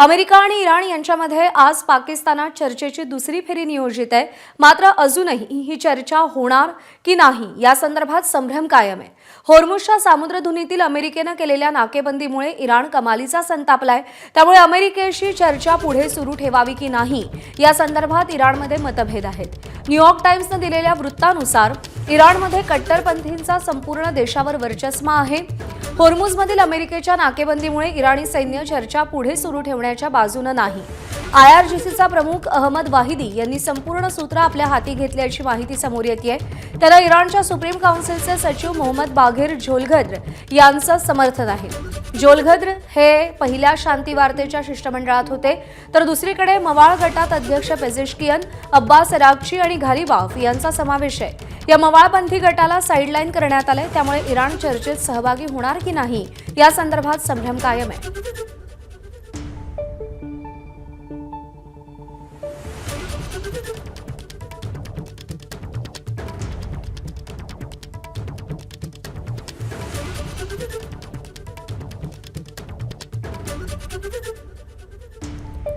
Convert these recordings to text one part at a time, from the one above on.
America आणि Iran यांच्यामध्ये आज पाकिस्तानात चर्चेची दुसरी फेरी नियोजित आहे। मात्र अजूनही ही चर्चा होणार की नाही या संदर्भात संभ्रम कायम आहे। होर्मुझच्या सामुद्रधुनीतील अमेरिकेने केलेल्या नाकेबंदीमुळे इराण कमालीचा संतापलाय। त्यामुळे अमेरिकेशी चर्चा पुढे सुरू ठेवावी की नाही या संदर्भात इराणमध्ये मतभेद आहेत। न्यूयॉर्क टाइम्सने दिलेल्या वृत्तानुसार इराणमध्ये कट्टरपंथींचा संपूर्ण देशावर वर्चस्व आहे। होर्मुझमधील अमेरिकेच्या नाकेबंदीमुळे इराणी सैन्य चर्चा पुढे सुरू ठेवण्याच्या बाजूने नाही। IRGCचा प्रमुख अहमद वाहिदी यांनी संपूर्ण सूत्र आपल्या हाती घेतल्याची माहिती समोर येते। त्याला इराणच्या सुप्रीम काउन्सिलचे सचिव मोहम्मद बाघेर झोलगद्र यांचं समर्थन आहे। झोलगद्र हे पहिल्या शांती वार्तेच्या शिष्टमंडळात होते, तर दुसरीकडे मवाळ गटात अध्यक्ष पेझेशकियन, अब्बास अरागची आणि घालिबाफ यांचा समावेश आहे। या मवाळपंथी गटाला साइडलाईन करण्यात आले, त्यामुळे इराण चर्चेत सहभागी होणार की नाही या संदर्भात संभ्रम कायम आहे।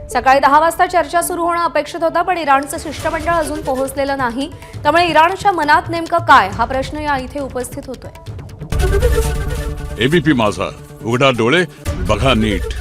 सकाळी 10 वाजता चर्चा सुरू होणं अपेक्षित होतं, पण इराणचं शिष्टमंडळ अजून पोहोचलेलं नाही। त्यामुळे इराणच्या मनात नेमकं काय हा प्रश्न या इथे उपस्थित होतोय। एबीपी माझा, उघडा डोळे बघा नीट।